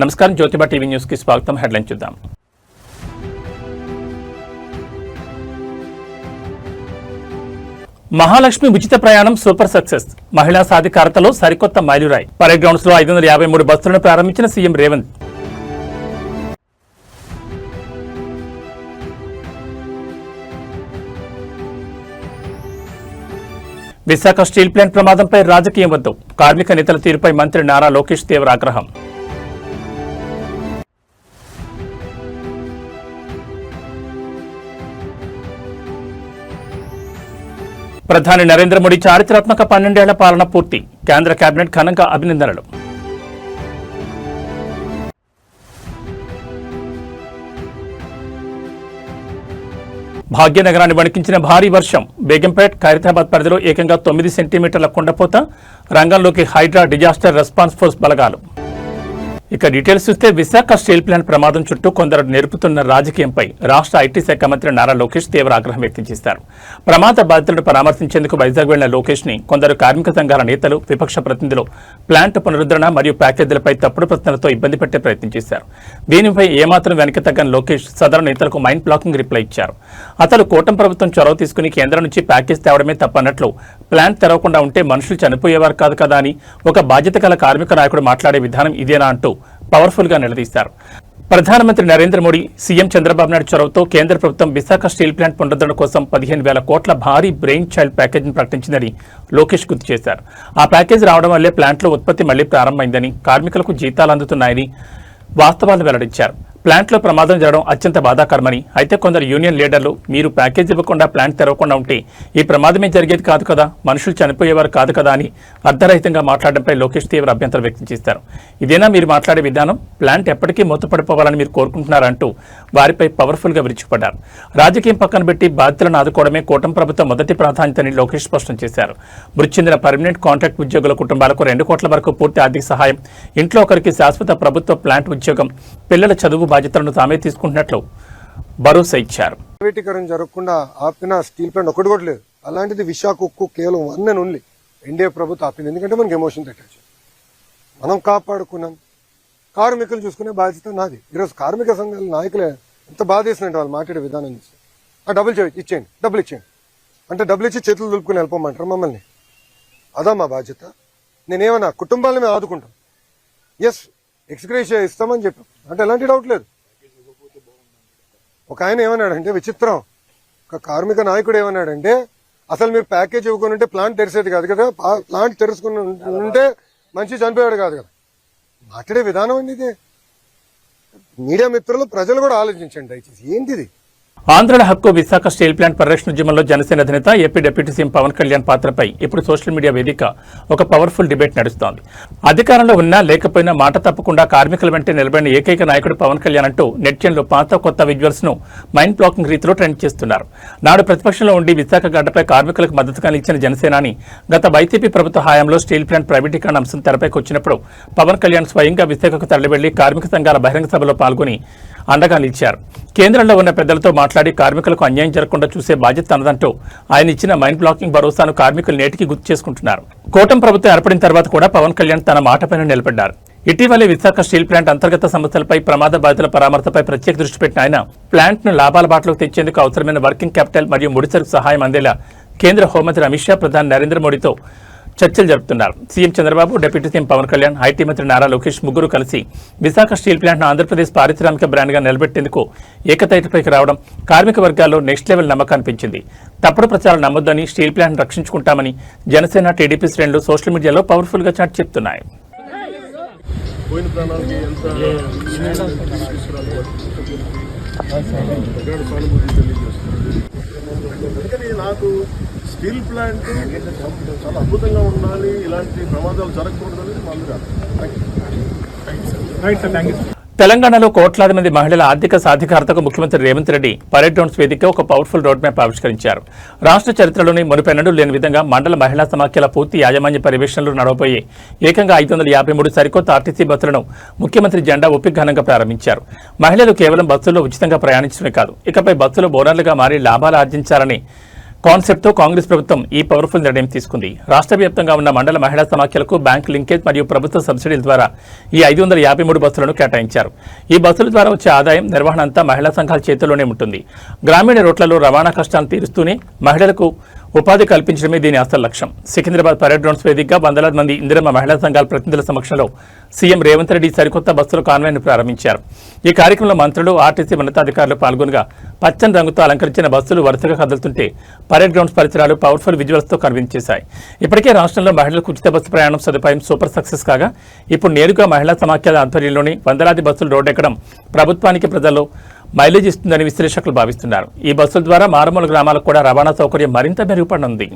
నమస్కారం, Jyotiba TV news కి స్వాగతం. హెడ్లైన్ చూద్దాం. మహాలక్ష్మి ఉచిత ప్రయాణం సూపర్ సక్సెస్. మహిళా సాధికారతలో సరికొత్త మైలురాయి. పరేడ్ గ్రౌండ్స్ లో 553 బస్సులను ప్రారంభించిన CM Revanth. Visakha steel plant ప్రమాదంపై రాజకీయం వద్దు. కార్మిక నేతల తీరుపై మంత్రి నారా లోకేష్ తీవ్ర ఆగ్రహం. ప్రధాని నరేంద్ర మోడీ చారిత్రాత్మక 12 ఏళ్ల పాలన పూర్తి. కేంద్ర కేబినెట్ ఘనంగా అభినందనలు. భాగ్యనగరాన్ని వణికించిన భారీ వర్షం. బేగంపేట్, ఖైరతాబాద్ పరిధిలో ఏకంగా 9 సెంటీమీటర్ల కుండపోత. రంగంలోకి హైడ్రా డిజాస్టర్ రెస్పాన్స్ ఫోర్స్ బలగాలు. ఇక డీటెయిల్స్ చూస్తే విశాఖ స్టీల్ ప్లాంట్ ప్రమాదం చుట్టూ కొందరు నేర్పుతున్న రాజకీయంపై రాష్ట్ర ఐటీ శాఖ మంత్రి నారా లోకేష్ తీవ్ర ఆగ్రహం వ్యక్తం చేశారు. ప్రమాద బాధితులను పరామర్శించేందుకు వైజాగ్ వెళ్లిన లోకేష్ ని కొందరు కార్మిక సంఘాల నేతలు, విపక్ష ప్రతినిధులు ప్లాంట్ పునరుద్ధరణ మరియు ప్యాకేజీలపై తప్పుడు ప్రశ్నలతో ఇబ్బంది పెట్టే ప్రయత్నం చేశారు. దీనిపై ఏమాత్రం వెనక్కి తగ్గని లోకేష్ సదరు నేతలకు మైండ్ బ్లాకింగ్ రిప్లై ఇచ్చారు. అతను కూటమి ప్రభుత్వం చొరవ తీసుకుని కేంద్రం నుంచి ప్యాకేజ్ తేవడమే తప్పన్నట్లు, ప్లాంట్ తెరవకుండా ఉంటే మనుషులు చనిపోయేవారు కాదు కదా అని ఒక బాధ్యత గల కార్మిక నాయకుడు మాట్లాడే విధానం ఇదేనా అంటూ పవర్ఫుల్ గా నిలదీశారు. ప్రధానమంత్రి నరేంద్ర మోడీ, సీఎం చంద్రబాబు నాయుడు చొరవతో కేంద్ర ప్రభుత్వం విశాఖ స్టీల్ ప్లాంట్ పునరుద్ధరణ కోసం 15,000 కోట్ల భారీ బ్రెయిన్ చైల్డ్ ప్యాకేజీని ప్రకటించిందని లోకేష్ గుర్తు చేశారు. ఆ ప్యాకేజీ రావడం వల్లే ప్లాంట్లో ఉత్పత్తి మళ్లీ ప్రారంభమైందని, కార్మికులకు జీతాలు అందుతున్నాయని వాస్తవాలను వెల్లడించారు. ప్లాంట్లో ప్రమాదం జరగడం అత్యంత బాధాకరమని, అయితే కొందరు యూనియన్ లీడర్లు మీరు ప్యాకేజ్ ఇవ్వకుండా ప్లాంట్ తెరవకుండా ఉంటే ఈ ప్రమాదమే జరిగేది కాదు కదా, మనుషులు చనిపోయేవారు కాదు కదా అని అర్ధరహితంగా మాట్లాడడంపై లోకేష్ తీవ్ర అభ్యంతరం వ్యక్తం చేశారు. ఇదేనా మీరు మాట్లాడే విధానం? ప్లాంట్ ఎప్పటికీ మూతపడిపోవాలని మీరు కోరుకుంటున్నారంటూ వారిపై పవర్ఫుల్ గా విరుచుకుపడ్డారు. రాజకీయం పక్కన పెట్టి బాధితులను ఆదుకోవడమే కూటమి ప్రభుత్వం మొదటి ప్రాధాన్యతని లోకేష్ స్పష్టం చేశారు. మృతి చెందిన పర్మనెంట్ కాంట్రాక్ట్ ఉద్యోగుల కుటుంబాలకు 2 కోట్ల వరకు పూర్తి ఆర్థిక సహాయం, ఇంట్లో ఒకరికి శాశ్వత ప్రభుత్వ ప్లాంట్ ఉద్యోగం, పిల్లల చదువు బాధ్యతలను తామే తీసుకుంటున్నట్లు భరోసా ఇచ్చారు. ప్రైవేటీకరణ జరగకుండా ఆపిన స్టీల్ ప్లాంట్ ఒకటి కూడా లేదు. అలాంటిది విశాఖ ఉక్కు కేవలం 1 and only ఎన్డీఏ ప్రభుత్వం ఆపింది. ఎందుకంటే మనకి ఎమోషన్ అటాచ్. మనం కాపాడుకున్నాం, కార్మికులు చూసుకునే బాధ్యత నాది. ఈరోజు కార్మిక సంఘాల నాయకులే ఎంత బాధ చేసినట్టు వాళ్ళు మాట్లాడే విధానం చూసి, ఆ డబ్బులు ఇచ్చేయండి, డబ్బులు ఇచ్చేయండి అంటే డబ్బులు ఇచ్చి చేతులు దులుపుకుని వెళ్ళిపోమంటారు మమ్మల్ని. అదా మా బాధ్యత? నేనేమన్నా కుటుంబాలను మేము ఆదుకుంటాం, ఎస్ ఎక్స్గ్రేషియా ఇస్తామని చెప్పాం అంటే ఎలాంటి డౌట్ లేదు. ఒక ఆయన ఏమన్నాడంటే విచిత్రం, ఒక కార్మిక నాయకుడు ఏమన్నాడంటే అసలు మీరు ప్యాకేజ్ ఇవ్వకుండా ఉంటే ప్లాంట్ తెరిసేది కాదు కదా, ప్లాంట్ తెరుచుకుని ఉంటే మనిషి చనిపోయాడు కాదు కదా. మాట్లాడే విధానం అండి ఇదే. మీడియా మిత్రులు, ప్రజలు కూడా ఆలోచించండి దయచేసి, ఏంటిది? ఆంధ్రుల హక్కు విశాఖ స్టీల్ ప్లాంట్ పరిరక్షణ ఉద్యమంలో జనసేన అధినేత AP deputy CM Pawan Kalyan పాత్రపై ఇప్పుడు సోషల్ మీడియా వేదిక ఒక పవర్ఫుల్ డిబేట్ నడుస్తోంది. అధికారంలో ఉన్నా లేకపోయినా మాట తప్పకుండా కార్మికుల వెంటే నిలబడిన ఏకైక నాయకుడు పవన్ కళ్యాణ్ అంటూ నెట్జన్లు పాత కొత్త విజువల్స్ ను మైండ్ బ్లాకింగ్ రీతిలో ట్రెండ్ చేస్తున్నారు. నాడు ప్రతిపక్షంలో ఉండి విశాఖ గడ్డపై కార్మికులకు మద్దతుగా నిలిచిన జనసేనాని గత వైసీపీ ప్రభుత్వ హయాంలో స్టీల్ ప్లాంట్ ప్రైవేటీకరణ అంశం తెరపైకి వచ్చినప్పుడు పవన్ కళ్యాణ్ స్వయంగా విశాఖకు తరలివెళ్లి కార్మిక సంఘాల బహిరంగ సభలో పాల్గొని అండగా నిలిచారు. కేంద్రంలో ఉన్న పెద్దలతో మాట్లాడి కార్మికులకు అన్యాయం జరగకుండా చూసే బాధ్యత తనదంటూ ఆయన ఇచ్చిన మైండ్ బ్లాకింగ్ భరోసాను కార్మికులు నేటికి గుర్తు చేసుకుంటున్నారు. కూటమి ప్రభుత్వం ఏర్పడిన తర్వాత కూడా పవన్ కళ్యాణ్ తన మాటపైన నిలబడ్డారు. ఇటీవలే విశాఖ స్టీల్ ప్లాంట్ అంతర్గత సమస్యలపై, ప్రమాద బాధితుల పరామర్శపై ప్రత్యేక దృష్టి పెట్టిన ఆయన ప్లాంట్ ను లాభాల బాటలోకి తెచ్చేందుకు అవసరమైన వర్కింగ్ క్యాపిటల్ మరియు ముడిసరుకు సహాయం అందేలా కేంద్ర హోంమంత్రి అమిత్ షా, ప్రధాని నరేంద్ర మోడీతో చర్చలు జరుపుతున్నారు. CM Chandrababu, deputy CM Pawan Kalyan, IT మంత్రి నారా లోకేష్ ముగ్గురు కలిసి విశాఖ స్టీల్ ప్లాంట్ ను ఆంధ్రప్రదేశ్ పారిశ్రామిక బ్రాండ్ గా నిలబెట్టేందుకు ఏకతాటిపైకి రావడం కార్మిక వర్గాల్లో నెక్స్ట్ లెవెల్ నమ్మకాన్ని పెంచింది. తప్పుడు ప్రచారం నమ్మొద్దని, స్టీల్ ప్లాంట్ రక్షించుకుంటామని జనసేన, టీడీపీ శ్రేణులు సోషల్ మీడియాలో పవర్ఫుల్ గా చాటి చెప్తున్నాయి. స్టీల్ ప్లాంట్ చాలా అద్భుతంగా ఉండాలి, ఇలాంటి ప్రమాదాలు జరగకూడదు అనేది మంది. తెలంగాణలో కోట్లాది మంది మహిళల ఆర్థిక సాధికారతకు ముఖ్యమంత్రి రేవంత్ రెడ్డి పరేడ్ గ్రౌండ్స్ వేదిక ఒక పవర్ఫుల్ రోడ్ మ్యాప్ ఆవిష్కరించారు. రాష్ట్ర చరిత్రలోని మునుపెన్నడూ లేని విధంగా మండల మహిళా సమాఖ్యల పూర్తి యాజమాన్య పర్యవేక్షణలో నడవబోయే ఏకంగా 553 సరికొత్త ఆర్టీసీ బస్సులను ముఖ్యమంత్రి జెండా ఊపి ఘనంగా ప్రారంభించారు. మహిళలు కేవలం బస్సుల్లో ఉచితంగా ప్రయాణించడమే కాదు, ఇకపై బస్సులు బోనర్లుగా మారి లాభాలు ఆర్జించాలని కాన్సెప్ట్ తో కాంగ్రెస్ ప్రభుత్వం ఈ పవర్ఫుల్ నిర్ణయం తీసుకుంది. రాష్ట్ర వ్యాప్తంగా ఉన్న మండల మహిళా సమాఖ్యలకు బ్యాంక్ లింకేజ్ మరియు ప్రభుత్వ సబ్సిడీల ద్వారా ఈ 553 బస్సులను కేటాయించారు. ఈ బస్సుల ద్వారా వచ్చే ఆదాయం నిర్వహణ అంతా మహిళా సంఘాల చేతుల్లోనే ఉంటుంది. గ్రామీణ రోడ్లలో రవాణా కష్టాలను తీరుస్తూనే మహిళలకు ఉపాధి కల్పించడమే దీని అసలు లక్ష్యం. సికింద్రాబాద్ పరేడ్ గ్రౌండ్స్ వేదికగా వందలాది మంది ఇందిరమ్మ మహిళా సంఘాల ప్రతినిధుల సమక్షంలో సీఎం రేవంత్ రెడ్డి సరికొత్త బస్సుల కాన్వాయ్ను ప్రారంభించారు. ఈ కార్యక్రమంలో మంత్రులు, ఆర్టీసీ ఉన్నతాధికారులు పాల్గొనగా పచ్చని రంగుతో అలంకరించిన బస్సులు వరుసగా కదులుతుంటే పరేడ్ గ్రౌండ్స్ పరిసరాలు పవర్ఫుల్ విజువల్స్ తో కనిపించేశాయి. ఇప్పటికే రాష్ట్రంలో మహిళలకు ఉచిత బస్సు ప్రయాణం సదుపాయం సూపర్ సక్సెస్ కాగా ఇప్పుడు నేరుగా మహిళా సమాఖ్యల ఆధ్వర్యంలోని వందలాది బస్సులు రోడ్డెక్కడం ప్రభుత్వానికి ప్రజల్లో మైలేజ్ ఇస్తుందని విశ్లేషకులు భావిస్తున్నారు. ఈ బస్సుల ద్వారా మారుమూల గ్రామాలకు కూడా రవాణా సౌకర్యం మరింత మెరుగుపడనుంది.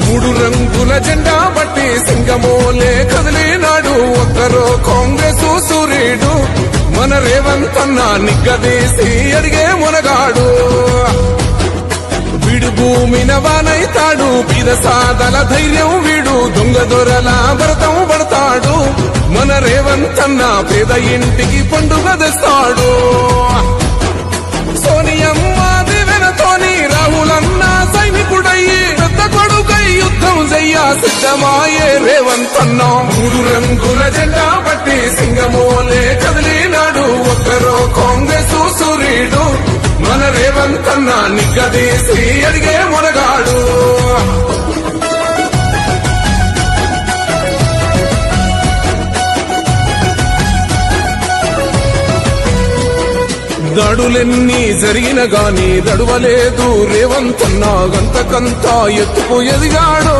3 రంగుల జెండా బట్టి సింగమోలే కదిలినాడు ఒక్కరో కాంగ్రెస్ సూర్యుడు మన రేవంత్ అన్న నిగ్గదీసి అడిగే మునగాడు. వీడు భూమిన వానైతాడు పీద సాదల ధైర్యం వీడు దొంగ దొరల భరతం పడతాడు. మన రేవంత్ అన్న పేద ఇంటికి పండుగ తెస్తాడు. సోనియమ్మ దివెనతోని రాహులన్న సైనికుడయ్యి పెద్ద కొడుకై యుద్ధం చెయ్య సిద్ధమాయే రేవంత్ అన్న. 3 రంగుల జెండా బట్టి సింగమోలే కదిలినాడు ఒక్కరో కాంగ్రెస్ సూర్యుడు మన రేవంత్ అన్న నిగ్గదీసి అడిగే మునగాడు. దాడులెన్ని జరిగిన గాని దడువలేదు రేవంత్ అన్న గంతకంతా ఎత్తుకు ఎదిగాడో.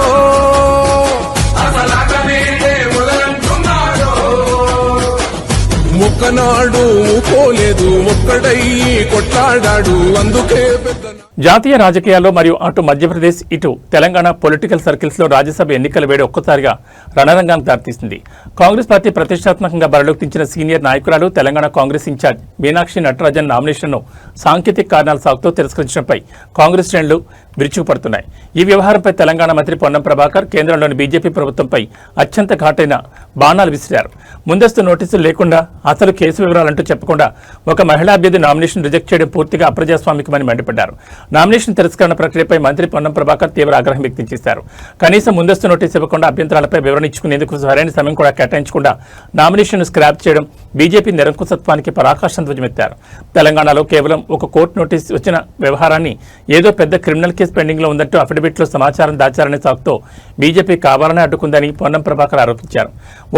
మొక్కనాడు పోలేదు ఒక్కడయ్యి కొట్లాడాడు అందుకే పెద్ద. జాతీయ రాజకీయాల్లో మరియు అటు మధ్యప్రదేశ్ ఇటు తెలంగాణ పొలిటికల్ సర్కిల్స్ లో రాజ్యసభ ఎన్నికల వేడి ఒక్కసారిగా రణరంగానికి దారితీసింది. కాంగ్రెస్ పార్టీ ప్రతిష్టాత్మకంగా బరిలోకి దించిన సీనియర్ నాయకురాలు తెలంగాణ కాంగ్రెస్ ఇన్ఛార్జ్ మీనాక్షి నటరాజన్ నామినేషన్ను సాంకేతిక కారణాల సాకుతో తిరస్కరించడంపై కాంగ్రెస్ శ్రేణులు విరుచుకుపడుతున్నాయి. ఈ వ్యవహారంపై తెలంగాణ మంత్రి పొన్నం ప్రభాకర్ కేంద్రంలోని బీజేపీ ప్రభుత్వంపై అత్యంత ఘాటైన బాణాలు విసిరారు. ముందస్తు నోటీసులు లేకుండా అసలు కేసు వివరాలంటూ చెప్పకుండా ఒక మహిళా అభ్యర్థి నామినేషన్ రిజెక్ట్ చేయడం పూర్తిగా అప్రజాస్వామికమని మండిపడ్డారు. నామినేషన్ తిరస్కరణ ప్రక్రియపై మంత్రి పొన్నం ప్రభాకర్ తీవ్ర ఆగ్రహం వ్యక్తం చేశారు. కనీసం ముందస్తు నోటీసు ఇవ్వకుండా అభ్యంతరాలపై వివరణ ఇచ్చుకునేందుకు సరైన సమయం కూడా కేటాయించకుండా నామినేషన్ స్క్రాప్ చేయడం బీజేపీ నిరంకుశత్వానికి పరాకాష్ఠం ధ్వజమెత్తారు. తెలంగాణలో కేవలం ఒక కోర్టు నోటీసు వచ్చిన వ్యవహారాన్ని ఏదో పెద్ద క్రిమినల్ కేసు పెండింగ్ లో ఉందంటూ అఫిడవిట్లో సమాచారం దాచారనే సాకుతో బీజేపీ కావాలనే అడ్డుకుందని పొన్నం ప్రభాకర్ ఆరోపించారు.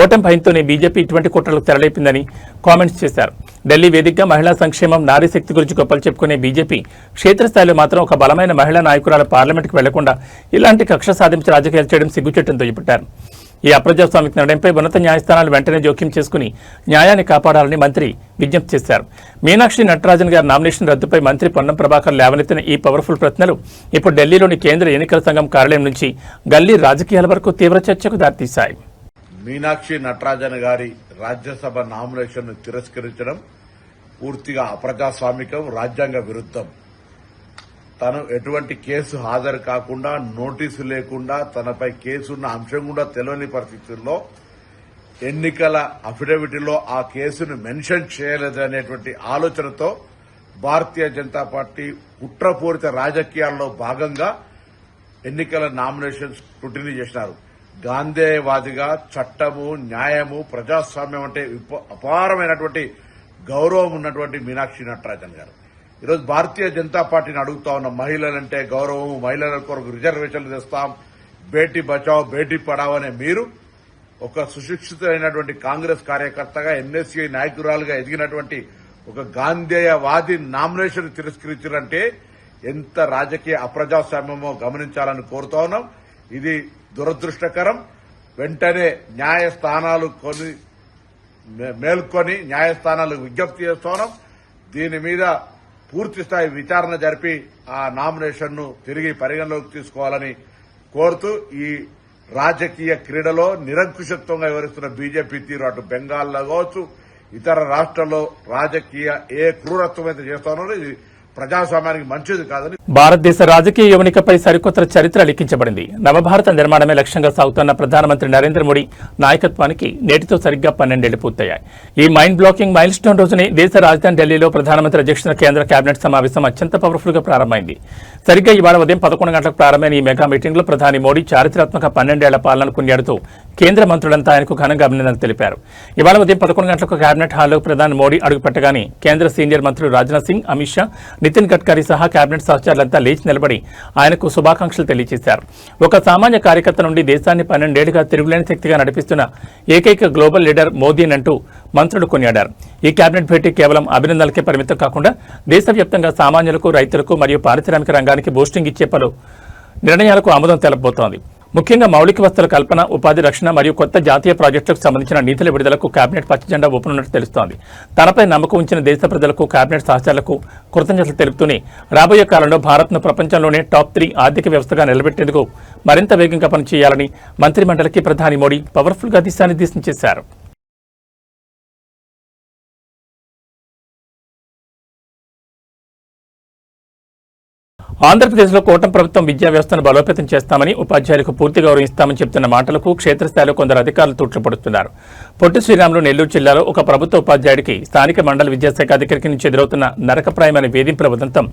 ఓటమి భయంతోనే బీజేపీ ఇటువంటి కుట్రలకు తెరలేపిందని కామెంట్స్ చేశారు. ఢిల్లీ వేదికగా మహిళా సంక్షేమం, నారీ శక్తి గురించి గొప్పలు చెప్పుకునే బీజేపీ క్షేత్రస్థాయిలో మాత్రం ఒక బలమైన మహిళా నాయకురాలు పార్లమెంట్కి వెళ్లకుండా ఇలాంటి కక్ష సాధించి రాజకీయాలు చేయడం సిగ్గుచెట్టంతో చెప్పారు. ఈ అప్రజాస్వామిక నిర్ణయంపై ఉన్నత న్యాయస్థానాలు వెంటనే జోక్యం చేసుకుని న్యాయాన్ని కాపాడాలని మంత్రి విజ్ఞప్తి చేశారు. మీనాక్షి నటరాజన్ గారి నామినేషన్ రద్దుపై మంత్రి పొన్నం ప్రభాకర్ లేవనెత్తిన ఈ పవర్ఫుల్ ప్రశ్నలు ఇప్పుడు ఢిల్లీలోని కేంద్ర ఎన్నికల సంఘం కార్యాలయం నుంచి గల్లీ రాజకీయాల వరకు తీవ్ర చర్చకు దారితీశాయి. మీనాక్షి నటరాజన్ గారి రాజ్యసభ నామినేషన్ తిరస్కరించడం పూర్తిగా అప్రజాస్వామికం, రాజ్యాంగ విరుద్ధం. తను ఎటువంటి కేసు హాజరు కాకుండా, నోటీసు లేకుండా, తనపై కేసున్న అంశం కూడా తెలియని పరిస్థితుల్లో ఎన్నికల అఫిడవిట్లో ఆ కేసును మెన్షన్ చేయలేదనేటువంటి ఆలోచనతో భారతీయ జనతా పార్టీ కుట్రపూరిత రాజకీయాల్లో భాగంగా ఎన్నికల నామినేషన్ స్క్రూటినీ చేసినారు. గాంధేయవాదిగా చట్టము, న్యాయము, ప్రజాస్వామ్యం అంటే అపారమైనటువంటి గౌరవం ఉన్నటువంటి మీనాక్షి నటరాజన్ గారు ఈరోజు భారతీయ జనతా పార్టీని అడుగుతా ఉన్న మహిళలంటే గౌరవం, మహిళల కొరకు రిజర్వేషన్లు తెస్తాం, బేటీ బచావ్ బేటీ పడావ్ అనే మీరు ఒక సుశిక్షితులైనటువంటి కాంగ్రెస్ కార్యకర్తగా, ఎన్ఎస్సీ నాయకురాలుగా ఎదిగినటువంటి ఒక గాంధేయవాది నామినేషన్ తిరస్కరించారంటే ఎంత రాజకీయ అప్రజాస్వామ్యమో గమనించాలని కోరుతా ఉన్నాం. ఇది దురదృష్టకరం. వెంటనే న్యాయస్థానాలు మేల్కొని న్యాయస్థానాలకు విజ్ఞప్తి చేస్తున్నాం. దీని మీద పూర్తి స్థాయి విచారణ జరిపి ఆ నామినేషన్ ను తిరిగి పరిగణలోకి తీసుకోవాలని కోరుతూ ఈ రాజకీయ క్రీడలో నిరంకుశత్వంగా వివరిస్తున్న బీజేపీ తీరు అటు బెంగాల్లో కావచ్చు, ఇతర రాష్ట్రాల్లో రాజకీయ ఏ క్రూరత్వం అయితే చేస్తున్నారో ఇది ప్రజాస్వామ్యానికి మంచిది కాదని. భారతదేశ రాజకీయ యువనికపై సరికొత్త చరిత్ర లిఖించబడింది. నవభారత నిర్మాణమే లక్ష్యంగా సాగుతున్న ప్రధానమంత్రి నరేంద్ర మోడీ నాయకత్వానికి నేటితో సరిగ్గా 12 ఏళ్లు పూర్తయ్యాయి. ఈ మైండ్ బ్లాకింగ్ మైల్ స్టోన్ రోజుని దేశ రాజధాని ఢిల్లీలో ప్రధానమంత్రి అధ్యక్షతన కేంద్ర కేబినెట్ సమావేశం అత్యంత పవర్ఫుల్ గా ప్రారంభమైంది. సరిగ్గా ఇవాళ ఉదయం 11 గంటలకు ప్రారంభమైన ఈ మెగా మీటింగ్ లో ప్రధాని మోడీ చారిత్రాత్మక 12 ఏళ్ల పాలనను కొనియాడుతూ కేంద్ర మంత్రులంతా ఆయనకు ఘనంగా అభినందనలు తెలిపారు. ఇవాళ ఉదయం 11 గంటలకు కేబినెట్ హాల్లో ప్రధాని మోడీ అడుగుపెట్టగానే కేంద్ర సీనియర్ మంత్రులు రాజ్నాథ్ సింగ్, అమిత్ షా, నితిన్ గడ్కరీ సహా కేబినెట్ సహచరులంతా లేచి నిలబడి ఆయనకు శుభాకాంక్షలు తెలియజేశారు. ఒక సామాన్య కార్యకర్త నుండి దేశాన్ని 12 ఏళ్లుగా తిరుగులేని శక్తిగా నడిపిస్తున్న ఏకైక గ్లోబల్ లీడర్ మోదీ అంటూ మంత్రులు కొనియాడారు. ఈ కేబినెట్ భేటీ కేవలం అభినందనలకే పరిమితం కాకుండా దేశవ్యాప్తంగా సామాన్యులకు, రైతులకు మరియు పారిశ్రామిక రంగానికి బూస్టింగ్ ఇచ్చే పలు నిర్ణయాలకు ఆమోదం తెలపబోతోంది. ముఖ్యంగా మౌలిక వసతుల కల్పన, ఉపాధి రక్షణ మరియు కొత్త జాతీయ ప్రాజెక్టులకు సంబంధించిన నిధుల విడుదలకు కేబినెట్ పచ్చజెండా ఊపనున్నట్టు తెలుస్తోంది. తనపై నమ్మకం ఉంచిన దేశ ప్రజలకు, కేబినెట్ సహచరులకు కృతజ్ఞతలు తెలుపుతూనే రాబోయే కాలంలో భారత్ను ప్రపంచంలోనే టాప్ 3 ఆర్థిక వ్యవస్థగా నిలబెట్టేందుకు మరింత వేగంగా పనిచేయాలని మంత్రిమండలికి ప్రధాని మోడీ పవర్ఫుల్ గా దిశానిర్దేశం చేశారు. ఆంధ్రప్రదేశ్లో కూటమి ప్రభుత్వం విద్యా వ్యవస్థను బలోపేతం చేస్తామని, ఉపాధ్యాయులకు పూర్తి గౌరవం ఇస్తామని చెప్తున్న మాటలకు క్షేత్రస్థాయిలో కొందరు అధికారులు తూట్లపడుతున్నారు. పొట్టి శ్రీరాములు నెల్లూరు జిల్లాలో ఒక ప్రభుత్వ ఉపాధ్యాయుడికి స్థానిక మండల విద్యాశాఖ అధికారికి నుంచి ఎదురవుతున్న నరకప్రాయమైన వేధింపుల ఉదంతం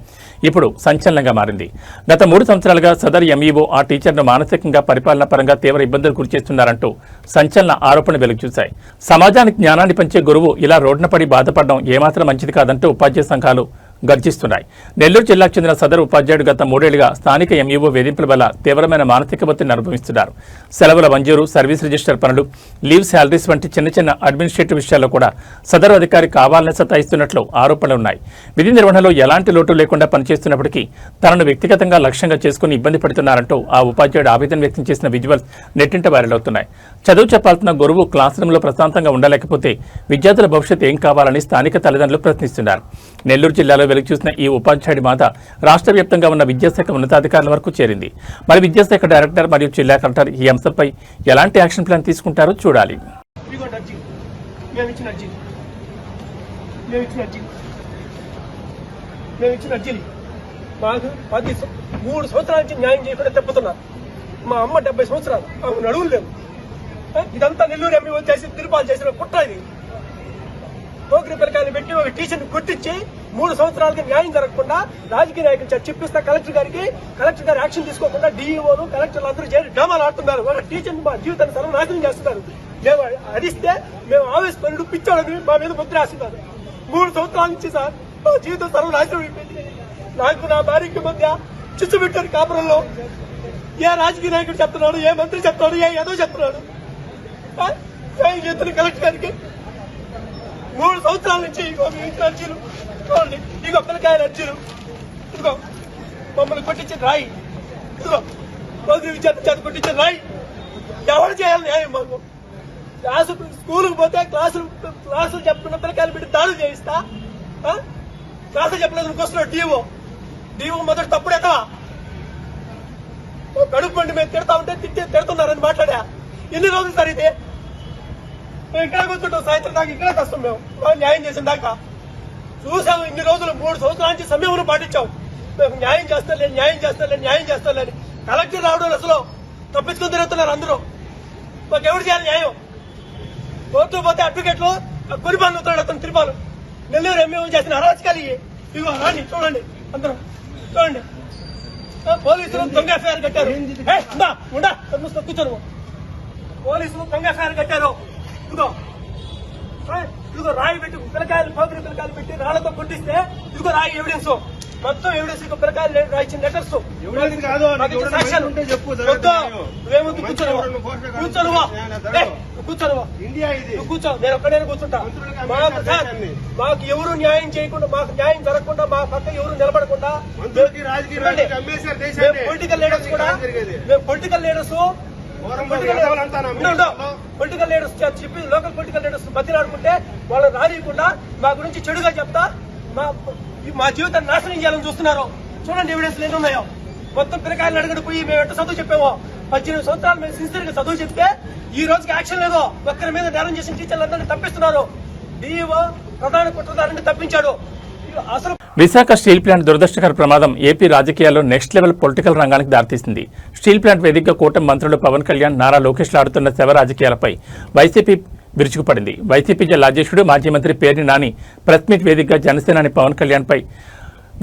ఇప్పుడు సంచలనంగా మారింది. గత 3 సంవత్సరాలుగా సదర్ ఎంఈఓ ఆ టీచర్ను మానసికంగా, పరిపాలన పరంగా తీవ్ర ఇబ్బందులు గురిచేస్తున్నారంటూ సంచలన ఆరోపణలు వెలుగుచూశాయి. సమాజానికి జ్ఞానాన్ని పంచే గురువు ఇలా రోడ్డున పడి బాధపడడం ఏమాత్రం మంచిది కాదంటూ ఉపాధ్యాయ సంఘాలు గర్జిస్తున్నాయి. నెల్లూరు జిల్లాకు చెందిన సదరు ఉపాధ్యాయుడు గత 3 ఏళ్లుగా స్థానిక ఎంఈఓ వేధింపుల వల్ల తీవ్రమైన మానసిక ఒత్తిడిని అనుభవిస్తున్నారు. సెలవుల మంజూరు, సర్వీస్ రిజిస్టర్ పనులు, లీవ్ శాలరీస్ వంటి చిన్న అడ్మినిస్ట్రేటివ్ విషయాల్లో కూడా సదరు అధికారి కావాలనే సతాయిస్తున్నట్లు ఆరోపణలు ఉన్నాయి. విధి నిర్వహణలో ఎలాంటి లోటు లేకుండా పనిచేస్తున్నప్పటికీ తనను వ్యక్తిగతంగా లక్ష్యంగా చేసుకుని ఇబ్బంది పడుతున్నారంటూ ఆ ఉపాధ్యాయుడు ఆవేదన వ్యక్తం చేసిన విజువల్స్ నెట్టింట వైరల్ అవుతున్నాయి. చదువు చెప్పాల్సిన గురువు క్లాస్ రూమ్లో ప్రశాంతంగా ఉండలేకపోతే విద్యార్థుల భవిష్యత్తు ఏం కావాలని స్థానిక తల్లిదండ్రులు ప్రశ్నిస్తున్నారు. నెల్లూరు జిల్లాలో వెలుగు చూసిన ఈ ఉపాధ్యాయుడి మాత రాష్ట్ర వ్యాప్తంగా ఉన్న విద్యాశాఖ ఉన్నతాధికారుల వరకు చేరింది. మరి విద్యాశాఖ డైరెక్టర్ మరియు జిల్లా కలెక్టర్ ఈ అంశంపై ఎలాంటి యాక్షన్ ప్లాన్ తీసుకుంటారో చూడాలి. మాకు 3 సంవత్సరాల నుంచి న్యాయం చేయకుండా తెప్పుతున్నారు. మా అమ్మ 70 సంవత్సరాలు, ఆమె నడువులు లేవు. ఇదంతా నెల్లూరు ఎంఈఓ చేసి తిరుపాలు చేసిన కుట్ర. ఇది పోకిరి పిల్లకాయలు పెట్టి ఒక టీచర్ని కొట్టించి 3 సంవత్సరాలకి న్యాయం జరగకుండా రాజకీయ నాయకులు చెప్పిస్తా కలెక్టర్ గారు యాక్షన్ తీసుకోకుండా డిఈఓలు, కలెక్టర్లు అందరూ చేరి డ్రామాలు ఆడుతున్నారు. ఒక టీచర్ని మా జీవితాన్ని సర్వనాశనం చేస్తున్నారు. మేము అడిస్తే మేము ఆవేశపరుడు పిచ్చోడని మా మీద ముద్ర వేస్తున్నారు. 3 సంవత్సరాల నుంచి సార్ మా జీవితం సర్వనాశనం అయిపోయింది. నాకు నా భార్యకి మధ్య చిచ్చు పెట్టారు కాపురంలో. ఏ రాజకీయ నాయకుడు చెప్తున్నాడు, ఏ మంత్రి చెప్తున్నాడు, ఏ ఏదో చెప్తున్నాడు. చేతులు కలెక్టర్ గారికి 3 సంవత్సరాల నుంచి అర్జీలు చూడండి. ఇగో పిల్లకాయల అర్జీలు, ఇదిగో మమ్మల్ని కొట్టించిన రాయి, ఇదిగో విద్యార్థి చేత కొట్టించిన రాయి. ఎవరు చేయాలి న్యాయం? మాకు స్కూల్కి పోతే క్లాసులు చెప్పుకున్న పిల్లకాయలు పెట్టి దాడులు చేయిస్తా. క్లాసులు చెప్పలేదు వస్తున్నాడు డిఓ మొదటి తప్పుడు ఎక్కవా కడుపు పండి మేము తిడతా ఉంటే తిడుతున్నారని మాట్లాడా. ఎన్ని రోజులు సార్ ఇది? మేము ఇక్కడ కూర్చుంటాం సాయంత్రం దాకా, ఇక్కడే కష్టం. మేము న్యాయం చేసిన దాకా చూసాము. ఇన్ని రోజులు 3 సంవత్సరాల నుంచి సమయం పాటించాం. మేము న్యాయం చేస్తారులేని కలెక్టర్ రావడం అసలు తప్పించుకుని తిరుగుతున్నారు అందరూ. మాకు ఎవరు చేయాలి న్యాయం? కోర్టు పోతే అడ్వకేట్లు కొనిపాలు అవుతాడు అతను తిరుపాలు. నెల్లూరు ఎంఈఓ చేసిన అరాచకాలు ఇవో రాండి చూడండి, అందరూ చూడండి. పోలీసులు దొంగ ఎఫ్ఐఆర్ కట్టారు. కూర్చోను. పోలీసులు దొంగ ఎఫ్ఐఆర్ కట్టారు. ఇదిగో రాయి పెట్టి పోకిరి పిల్లకాయలు పెట్టి రాళ్లతో కొట్టిస్తే ఇదిగో రాయి ఎవిడెన్స్, మొత్తం ఎవిడెన్స్. ఇక పిల్లకాయలు రాయించిన లెటర్స్ కూర్చో, నేను ఒక్కడైనా కూర్చుంటా. మాకు ఎవరు న్యాయం చేయకుండా, మాకు న్యాయం జరగకుండా, మా పక్క ఎవరు నిలబడకుండా పొలిటికల్ లీడర్స్ కూడా పొలిటికల్ లీడర్స్ చెప్పి లోకల్ పొలిటికల్ లీడర్స్ బతిలాడుకుంటే వాళ్ళని రానియకుండా మా గురించి చెడుగా చెప్తా మా జీవితాన్ని నాశనం చేయాలని చూస్తున్నారు. చూడండి ఎవిడెన్స్ ఏమి ఉన్నాయో. మొత్తం పిల్లకాయలు అడగడు పోయి మేము ఎట్ట చదువు చెప్పామో. 18 సంవత్సరాలు మేము సిన్సియర్ గా చదువు చెప్తే ఈ రోజుకి యాక్షన్ లేదో. ఒక్కరి మీద నేరం చేసిన టీచర్లందరినీ తప్పిస్తున్నారు. డిఈఓ ప్రధాన కుట్రదారుని తప్పించాడు. అసలు విశాఖ స్టీల్ ప్లాంట్ దురదృష్టకర ప్రమాదం ఏపీ రాజకీయాల్లో నెక్స్ట్ లెవెల్ పొలిటికల్ రంగానికి దారితీసింది. స్టీల్ ప్లాంట్ వేదికగా కూటమి మంత్రులు పవన్ కళ్యాణ్, నారా లోకేష్లు ఆడుతున్న శవ రాజకీయాలపై వైసీపీ విరుచుకుపడింది. వైసీపీ జిల్లా అధ్యక్షుడు మాజీ మంత్రి పేర్ని నాని ప్రెస్ మీట్ వేదికగా జనసేనాని పవన్ కళ్యాణ్పై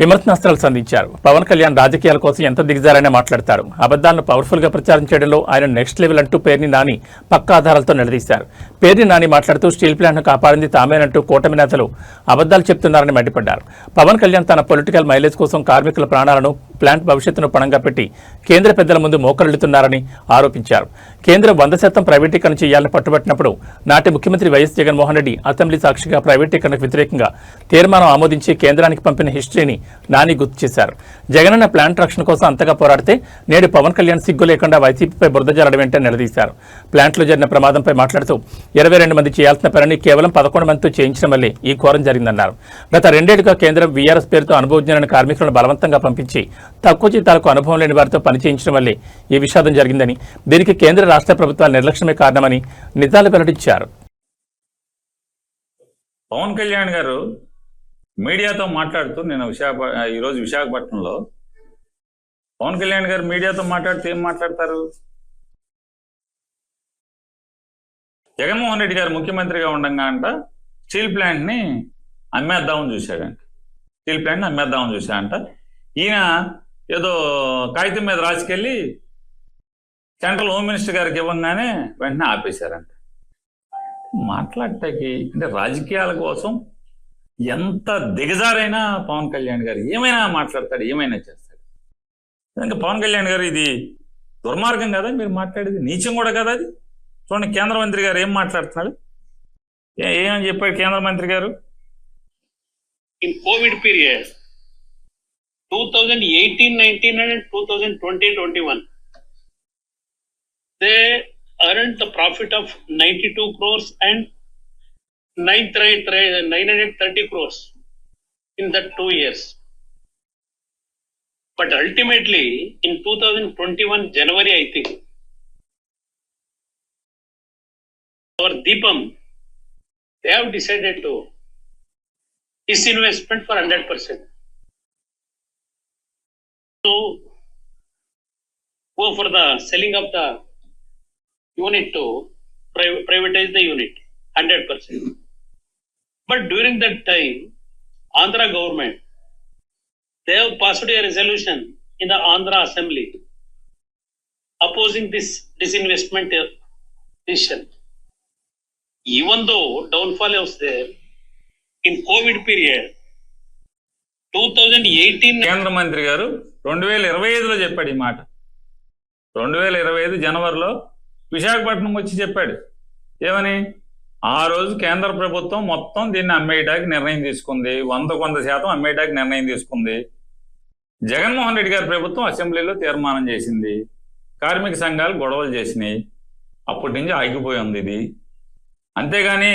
విమర్శనాస్త్రాలు సంధించారు. పవన్ కళ్యాణ్ రాజకీయాల కోసం ఎంత దిగజారైనా మాట్లాడతారు. అబద్దాలను పవర్ఫుల్ గా ప్రచారం చేయడంలో ఆయన నెక్స్ట్ లెవెల్ అంటూ పేర్ని నాని పక్కా ఆధారాలతో నిలదీశారు. పేర్ని నాని మాట్లాడుతూ స్టీల్ ప్లాంట్ను కాపాడింది తామేనంటూ కూటమి నేతలు అబద్దాలు చెప్తున్నారని మండిపడ్డారు. పవన్ కళ్యాణ్ తన పొలిటికల్ మైలేజ్ కోసం కార్మికుల ప్రాణాలను, ప్లాంట్ భవిష్యత్తును పణంగా పెట్టి కేంద్ర పెద్దల ముందు మోకరిల్లుతున్నారని ఆరోపించారు. కేంద్రం 100% ప్రైవేటీకరణ చేయాలని పట్టుబట్టినప్పుడు నాటి ముఖ్యమంత్రి వైఎస్ జగన్మోహన్ రెడ్డి అసెంబ్లీ సాక్షిగా ప్రైవేటీకరణకు వ్యతిరేకంగా తీర్మానం ఆమోదించి కేంద్రానికి పంపిన హిస్టరీని నాని గుర్తు చేశారు. జగనన్న ప్లాంట్ రక్షణ కోసం అంతగా పోరాడితే నేడు పవన్ కళ్యాణ్ సిగ్గు లేకుండా వైసీపీపై బురద జల్లడం వెంటనే నిలదీశారు. ప్లాంట్లో జరిగిన ప్రమాదంపై మాట్లాడుతూ 22 మంది చేయాల్సిన పనిని కేవలం 11 మందితో చేయించడం వల్లే ఈ ఘోరం జరిగిందన్నారు. గత 2 ఏళ్లుగా కేంద్రం వీఆర్ఎస్ పేరుతో అనుభవజ్ఞులైన కార్మికులను బలవంతంగా పంపించి తక్కువ జీతాలకు అనుభవం లేని వారితో పనిచేయించడం వల్లే ఈ విషాదం జరిగిందని, దీనికి కేంద్ర రాష్ట్ర ప్రభుత్వాల నిర్లక్ష్యమే కారణమని నిజాలు వెల్లడించారు. పవన్ కళ్యాణ్ గారు మీడియాతో మాట్లాడుతూ ఈరోజు విశాఖపట్నంలో పవన్ కళ్యాణ్ గారు మీడియాతో మాట్లాడుతూ ఏం మాట్లాడతారు? జగన్మోహన్ రెడ్డి గారు ముఖ్యమంత్రిగా ఉండగా అంట స్టీల్ ప్లాంట్ని అమ్మేద్దామని చూశాడంట. స్టీల్ ప్లాంట్ని అమ్మేద్దామని చూశాడంట. ఈయన ఏదో కాగితం మీద రాసుకెళ్ళి సెంట్రల్ హోమ్ మినిస్టర్ గారికి ఇవ్వగానే వెంటనే ఆపేశారంట. మాట్లాడటానికి అంటే రాజకీయాల కోసం ఎంత దిగజారైనా పవన్ కళ్యాణ్ గారు ఏమైనా మాట్లాడతాడు, ఏమైనా చేస్తాడు. ఇంకా పవన్ కళ్యాణ్ గారు ఇది దుర్మార్గం కదా మీరు మాట్లాడేది, నీచం కూడా కదా అది. చూడండి కేంద్ర మంత్రి గారు ఏం మాట్లాడుతున్నాడు, ఏమని చెప్పాడు కేంద్ర మంత్రి గారు? In Covid period 2018-19 and 2020-21 they earned the profit of 92 crores and 930 crores in that 2 years. But ultimately in 2021 January, I think, our Deepam, they have decided to disinvestment for 100%. To go for the selling of the unit to privatize the unit 100%. But during that time, Andhra government, they have passed a resolution in the Andhra Assembly opposing this disinvestment decision. Even though downfall was there, in COVID period, 2018 కేంద్ర మంత్రి గారు 2025లో చెప్పాడు ఈ మాట. 2025 జనవరిలో విశాఖపట్నం వచ్చి చెప్పాడు. ఏమని? ఆ రోజు కేంద్ర ప్రభుత్వం మొత్తం దీన్ని అమ్మేయడానికి నిర్ణయం తీసుకుంది, 100% అమ్మేయడానికి నిర్ణయం తీసుకుంది. జగన్మోహన్ రెడ్డి గారి ప్రభుత్వం అసెంబ్లీలో తీర్మానం చేసింది, కార్మిక సంఘాలు గొడవలు చేసినాయి, అప్పటి నుంచి ఆగిపోయి ఉంది ఇది. అంతేగాని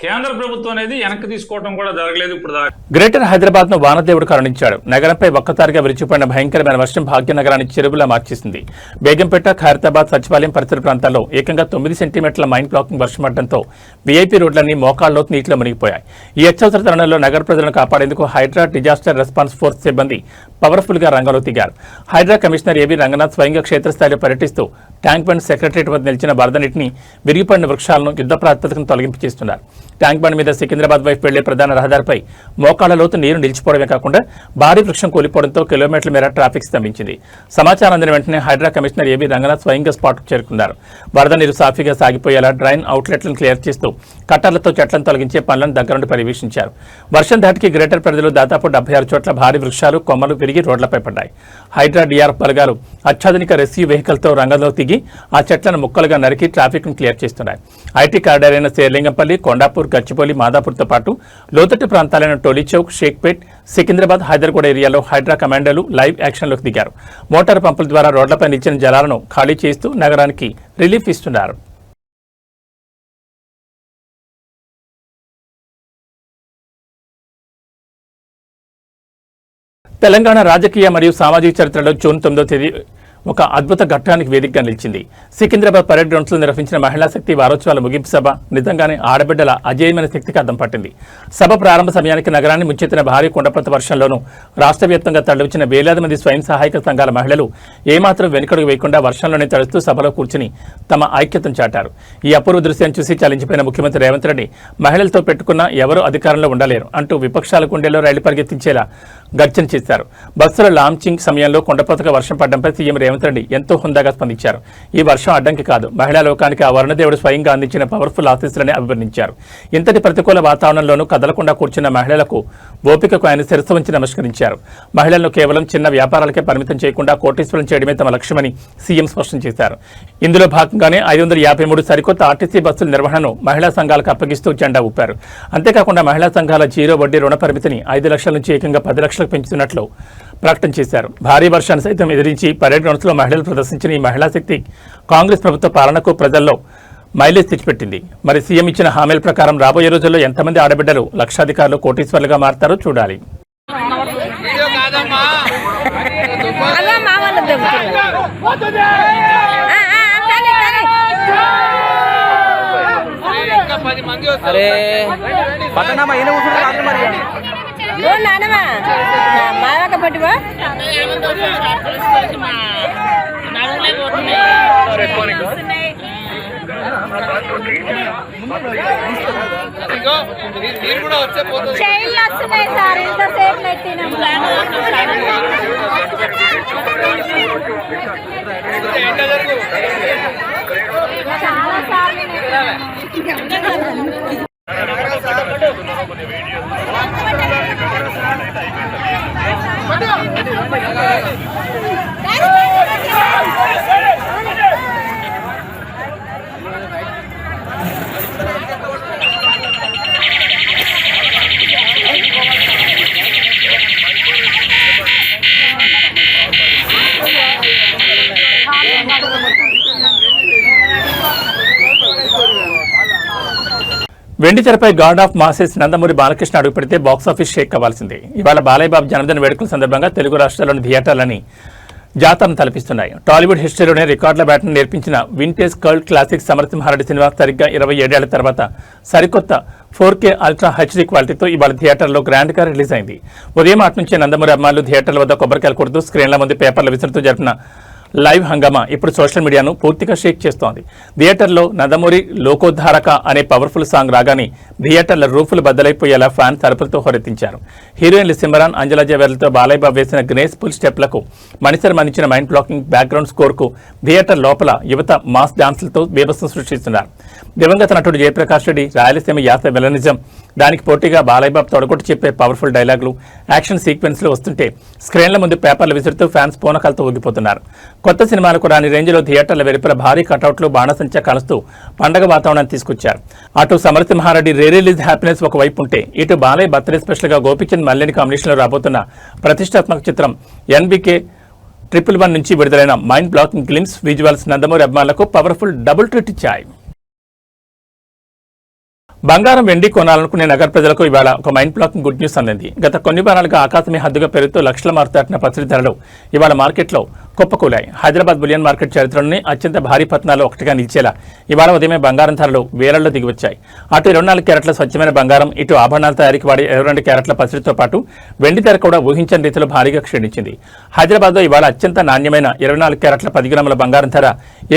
కేంద్ర ప్రభుత్వం అనేది వెనక్కి తీసుకోవడం కూడా జరగలేదు ఇప్పుడు దాకా. గ్రేటర్ హైదరాబాద్ ను వానదేవుడు కరుణించాడు. నగరంపై ఒక్కసారిగా విరిచిపోయిన భయంకరమైన వర్షం భాగ్యనగరాన్ని చెరువులా మార్చేసింది. బేగంపేట, ఖైరతాబాద్, సచివాలయం పరిసర ప్రాంతాల్లో ఏకంగా 9 సెంటీమీటర్ల మైండ్ బ్లాకింగ్ వర్షం పడడంతో వీఐపీ రోడ్లన్నీ మోకాళ్లలోతు నీటిలో మునిగిపోయాయి. ఈ అత్యవసర తరుణంలో నగర ప్రజలను కాపాడేందుకు హైడ్రా డిజాస్టర్ రెస్పాన్స్ ఫోర్స్ సిబ్బంది పవర్ఫుల్ గా రంగంలో దిగారు. హైడ్రా కమిషనర్ ఏబీ రంగనాథ్ స్వయంగా క్షేత్రస్థాయిలో పర్యటిస్తూ ట్యాంక్ బండ్ సెక్రటరియట్ వద్ద నిలిచిన వరద నీటిని, విరిగిపడిన వృక్షాలను యుద్ధ ప్రాతిపదికన తొలగింపు చేస్తున్నారు. ట్యాంక్ బండ్ మీద సికింద్రాబాద్ వైపు వెళ్లే ప్రధాన రహదారిపై మోకాళ్ల లోతు నీరు నిలిచిపోవడమే కాకుండా భారీ వృక్షం కూలిపోవడంతో కిలోమీటర్ల మేర ట్రాఫిక్ స్తంభించింది. సమాచారం అందిన వెంటనే హైడ్రా కమిషనర్ ఏబీ రంగనాథ్ స్వయంగా స్పాట్కు చేరుకున్నారు. వరద నీరు సాఫీగా సాగిపోయేలా డ్రైన్ అవుట్లెట్లను క్లియర్ చేస్తూ కట్టర్లతో చెట్లను తొలగించే పనులను దగ్గరుండి పర్యవేక్షించారు. వర్షం ధాటికి గ్రేటర్ పరిధిలో దాదాపు 76 చోట్ల భారీ వృక్షాలు, కొమ్మలు విరిగి రోడ్లపై పడ్డాయి. హైడ్రా డిఆర్ఎఫ్ బలగాలు అత్యాధునిక రెస్క్యూ వెహికల్తో రంగంలో దిగి ఆ చెట్లను ముక్కలుగా నరికి ట్రాఫిక్ ను క్లియర్ చేస్తున్నాయి. ఐటీ కారిడార్ అయిన శేర్లింగంపల్లి, కొండాపూర్, గచ్చిబౌలి, మాదాపూర్తో పాటు లోతట్టు ప్రాంతాలైన టోలీచౌక్, షేక్పేట్, సికింద్రాబాద్, హైదర్గూడ ఏరియాలో హైడ్రా కమాండోలు లైవ్ యాక్షన్లోకి దిగారు. మోటార్ పంపుల ద్వారా రోడ్లపై నిలిచిన జలాలను ఖాళీ చేస్తూ నగరానికి రిలీఫ్ ఇస్తున్నారు. తెలంగాణ రాజకీయ మరియు సామాజిక చరిత్రలో జూన్ 9వ తేదీ ఒక అద్భుత ఘట్టానికి వేదికగా నిలిచింది. సికింద్రాబాద్ పరేడ్ గ్రౌండ్స్ లో నిర్వహించిన మహిళా శక్తి వారోత్సవాల ముగింపు సభ నిజంగానే ఆడబిడ్డల అజేయమైన శక్తికి అద్దం పట్టింది. సభ ప్రారంభ సమయానికి నగరాన్ని ముంచెత్తిన భారీ కుండపోత వర్షంలోనూ రాష్ట్ర వ్యాప్తంగా తరలివచ్చిన వేలాది మంది స్వయం సహాయక సంఘాల మహిళలు ఏమాత్రం వెనుకడుగు వేయకుండా వర్షంలోనే తడుస్తూ సభలో కూర్చుని తమ ఐక్యతను చాటారు. ఈ అపూర్వ దృశ్యాన్ని చూసి చలించిపోయిన ముఖ్యమంత్రి రేవంత్ రెడ్డి మహిళలతో పెట్టుకున్న ఎవరూ అధికారంలో ఉండలేరు అంటూ విపక్షాల గుండెల్లో రైలు పరిగెత్తించేలా గర్జన చేశారు. బస్సుల లాంచింగ్ సమయంలో కొండపోతగా వర్షం పడడంపై సీఎం రేవంత్ రెడ్డి ఎంతో హుందాగా స్పందించారు. ఈ వర్షం అడ్డంకి కాదు, మహిళా లోకానికి ఆ వరుణదేవుడు స్వయంగా అందించిన పవర్ఫుల్ ఆశీస్సులని అభివర్ణించారు. ఇంతటి ప్రతికూల వాతావరణంలోనూ కదలకుండా కూర్చున్న మహిళలకు ఓపికకు ఆయన శిరస్సు వంచి నమస్కరించారు. మహిళలను కేవలం చిన్న వ్యాపారాలకే పరిమితం చేయకుండా కోటీశ్వరం చేయడమే తమ లక్ష్యమని సీఎం స్పష్టం చేశారు. ఇందులో భాగంగానే 553 సరికొత్త ఆర్టీసీ బస్సుల నిర్వహణను మహిళా సంఘాలకు అప్పగిస్తూ జెండా ఊపారు. అంతేకాకుండా మహిళా సంఘాల జీరో వడ్డీ రుణ పరిమితిని 5 లక్షల నుంచి ఏకంగా 10 లక్షలకు పెంచుతున్నట్లు ప్రకటన చేశారు. భారీ వర్షాన్ని సైతం ఎదిరించి పరేడ్ గ్రౌండ్స్ లో మహిళలు ప్రదర్శించిన ఈ మహిళా శక్తి కాంగ్రెస్ ప్రభుత్వ పాలనకు ప్రజల్లో మైలేజ్ తెచ్చిపెట్టింది. మరి సీఎం ఇచ్చిన హామీల ప్రకారం రాబోయే రోజుల్లో ఎంతమంది ఆడబిడ్డలు లక్షాధికారులు కోటీశ్వర్లుగా మారతారో చూడాలి. వెండి తెరపై God of masses Nandamuri Balakrishna అడుగుపెడితే బాక్సాఫీస్ షేక్ అవ్వాల్సిందే. ఇవాళ బాలయ్య బాబు జన్మదిన వేడుకల సందర్భంగా తెలుగు రాష్ట్రాల్లోని థియేటర్లని జాతరను తలపిస్తున్నాయి. టాలీవుడ్ హిస్టరీలోనే రికార్డుల బ్యాట్ను నేర్పించిన vintage cult classic Samarasimha Reddy cinema సరిగ్గా 27 ఏళ్ల తర్వాత సరికొత్త 4K అల్ట్రా హెచ్డీ క్వాలిటీతో ఇవాళ థియేటర్లో గ్రాండ్గా రిలీజ్ అయింది. ఉదయం అటు నుంచే నందమూరి అమ్మాయిలు థియేటర్ల వద్ద కొబ్బరికాయలు కొడుతూ స్క్రీన్ల ముందు పేపర్లు విసురుతూ జరిపిన లైవ్ హంగామా ఇప్పుడు సోషల్ మీడియాను పూర్తిగా షేక్ చేస్తోంది. థియేటర్లో నందమూరి లోకోద్ధారక అనే పవర్ఫుల్ సాంగ్ రాగానే థియేటర్ల రూఫులు బద్దలైపోయేలా ఫ్యాన్స్ అరుపులతో హోరెత్తించారు. హీరోయిన్లు సిమరాన్, అంజలా జవేర్లతో బాలయ్య బాబు వేసిన గ్రేస్ఫుల్ స్టెప్లకు మణిశర్మ అందించిన మైండ్ బ్లాకింగ్ బ్యాక్గ్రౌండ్ స్కోర్కు థియేటర్ లోపల యువత మాస్ డాన్సులతో బీభత్సం సృష్టిస్తున్నారు. దివంగత నటుడు జయప్రకాష్ రెడ్డి రాయలసీమ యాస విలనిజం, దానికి పోటీగా బాలయ్య బాబు తొడగొట్టి చెప్పే పవర్ఫుల్ డైలాగులు, యాక్షన్ సీక్వెన్స్లు వస్తుంటే స్క్రీన్ల ముందు పేపర్లు విసురుతూ ఫ్యాన్స్ పూనకాలతో ఊగిపోతున్నారు. కొత్త సినిమాలకు రాని రేంజ్లో థియేటర్ల వెలుపల భారీ కటౌట్లు, బాణసంచా కాలుస్తూ పండగ వాతావరణాన్ని తీసుకొచ్చారు. అటు సమరసింహారెడ్డి రిలీజ్ హ్యాపీనెస్ ఒకవైపు ఉంటే, ఇటు బాలయ్య బర్త్డే స్పెషల్ గా గోపిచంద్ మల్లేని కాంబినేషన్లో రాబోతున్న ప్రతిష్టాత్మక చిత్రం NBK 111 నుంచి విడుదలైన mind blocking glimpse visuals Nandamuri అభిమానులకు పవర్ఫుల్ డబుల్ ట్రీట్ ఇచ్చాయి. బంగారం, వెండి కొనాలనుకునే నగర ప్రజలకు ఇవాళ ఒక మైండ్ బ్లాకింగ్ గుడ్ న్యూస్ అందింది. గత కొన్ని వారాలుగా ఆకాశమే హద్దుగా పెరుగుతూ లక్షల మారు దాటిన పసిడి ధరలు ఇవాళ మార్కెట్లో కుప్పకూలాయి. హైదరాబాద్ బులియన్ మార్కెట్ చరిత్రలోనే అత్యంత భారీ పతనాల్లో ఒకటిగా నిలిచేలా ఇవాళ ఉదయమే బంగారం ధరలు వేలల్లో దిగివచ్చాయి. అటు 24 క్యారెట్ల స్వచ్ఛమైన బంగారం, ఇటు ఆభరణాల తయారీకి వాడే 22 క్యారెట్ల పసిడితో పాటు వెండి ధర కూడా ఊహించని రీతిలో భారీగా క్షీణించింది. హైదరాబాద్లో ఇవాళ అత్యంత నాణ్యమైన 24 క్యారెట్ల 10 గ్రాముల బంగారం ధర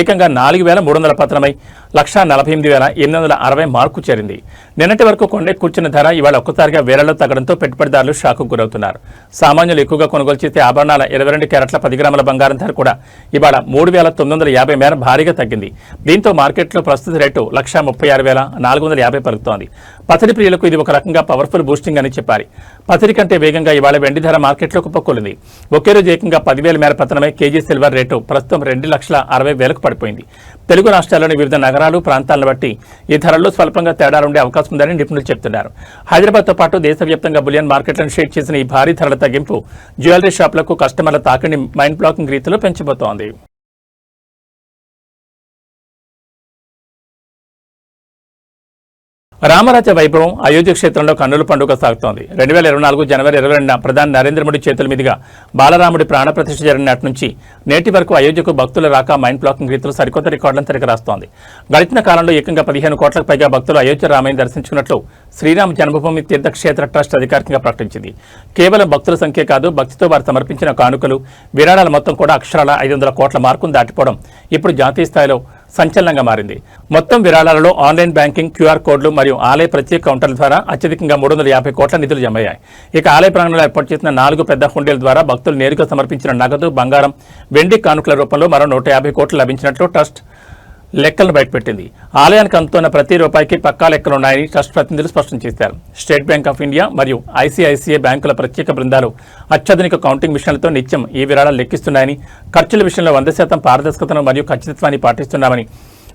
ఏకంగా 4,300 పతనమై 1,48,860 మార్కు చేరింది. నిన్నటి వరకు కొండే కూర్చున్న ధర ఇవాళ ఒక్కసారిగా వేలలో తగ్గడంతో పెట్టుబడిదారులు షాకు గురవుతున్నారు. సామాన్యులు ఎక్కువగా కొనుగోలు చేసే ఆభరణాల 22 క్యారెట్ల 10 గ్రాముల బంగారం ధర కూడా ఇవాళ 3,950 మేర భారీగా తగ్గింది. దీంతో మార్కెట్లో ప్రస్తుత రేటు 1,36,450 పలుకుతోంది. పసిడి ప్రియులకు ఇది ఒక రకంగా పవర్ఫుల్ బూస్టింగ్ అని చెప్పాలి. పసిడి కంటే వేగంగా ఇవాళ వెండి ధర మార్కెట్లో కుప్పకూలింది. ఒకే రోజు ఏకంగా 10,000 మేర పతనమై కేజీ సిల్వర్ రేటు ప్రస్తుతం 2,60,000కు పడిపోయింది. తెలుగు రాష్ట్రాల్లోని వివిధ నగరాలు, ప్రాంతాలను బట్టి ఈ ధరల్లో స్వల్పంగా తేడాలుండే అవకాశం ఉందని నిపుణులు చెబుతున్నారు. హైదరాబాద్తో పాటు దేశవ్యాప్తంగా బులియన్ మార్కెట్లను షేక్ చేసిన ఈ భారీ ధరల తగ్గింపు జ్యువెలరీ షాపులకు కస్టమర్ల తాకిడిని మైండ్ బ్లాకింగ్ రీతిలో పెంచబోతోంది. రామరాజ్య వైభవం అయోధ్య క్షేత్రంలో కన్నుల పండుగ సాగుతోంది. 2024 జనవరి 22న ప్రధాని నరేంద్ర మోడీ చేతుల మీదుగా బాలరాముడి ప్రాణప్రతిష్ఠ జరిగిన నాటి నుంచి నేటి వరకు అయోధ్యకు భక్తుల రాక మైండ్ బ్లాకింగ్ రీతిలో సరికొత్త రికార్డులను తిరగరాస్తోంది. గడిచిన కాలంలో ఏకంగా 15 కోట్లకు పైగా భక్తులు అయోధ్య రామయ్యను దర్శించుకున్నట్లు శ్రీరామ జన్మభూమి తీర్థక్షేత్ర ట్రస్ట్ అధికారికంగా ప్రకటించింది. కేవలం భక్తుల సంఖ్య కాదు, భక్తితో వారు సమర్పించిన కానుకలు, విరాళాల మొత్తం కూడా అక్షరాల 500 కోట్ల మార్కును దాటిపోవడం ఇప్పుడు జాతీయ స్థాయిలో సంచలనంగా మారింది. మొత్తం విరాళాలలో ఆన్లైన్ బ్యాంకింగ్, క్యూఆర్ కోడ్లు మరియు ఆలయ ప్రత్యేక కౌంటర్ల ద్వారా అత్యధికంగా 350 కోట్ల నిధులు జమయ్యాయి. ఇక ఆలయ ప్రాంగణంలో ఏర్పాటు చేసిన 4 పెద్ద హుండీల ద్వారా భక్తులు నేరుగా సమర్పించిన నగదు, బంగారం, వెండి కానుకల రూపంలో మరో 150 కోట్లు లభించినట్లు ట్రస్ట్ లెక్కలను బయటపెట్టింది. ఆలయానికి అందుతున్న ప్రతి రూపాయికి పక్కా లెక్కలున్నాయని ట్రస్ట్ ప్రతినిధులు స్పష్టం చేశారు. స్టేట్ బ్యాంక్ ఆఫ్ ఇండియా మరియు ఐసిఐసిఐ బ్యాంకుల ప్రత్యేక బృందాలు అత్యాధునిక కౌంటింగ్ మిషన్లతో నిత్యం ఈ విరాళాలు లెక్కిస్తున్నాయని, ఖర్చుల విషయంలో 100% పారదర్శకతను మరియు ఖచ్చితత్వాన్ని పాటిస్తున్నామని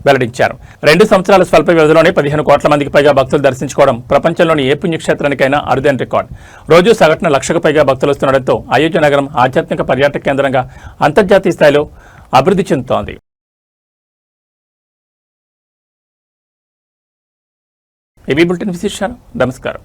వెల్లడించారు. 2 సంవత్సరాల స్వల్ప వ్యవధిలోనే 15 కోట్ల మందికి పైగా భక్తులు దర్శించుకోవడం ప్రపంచంలోని ఏ పుణ్యక్షేత్రానికైనా అరుదైన రికార్డు. రోజు సగటున 1,00,000కు పైగా భక్తులు వస్తుండటంతో అయోధ్య నగరం ఆధ్యాత్మిక పర్యాటక కేంద్రంగా అంతర్జాతీయ స్థాయిలో అభివృద్ధి చెందుతోంది. ఏబీ బులెటిన్ విశేషాలు. నమస్కారం.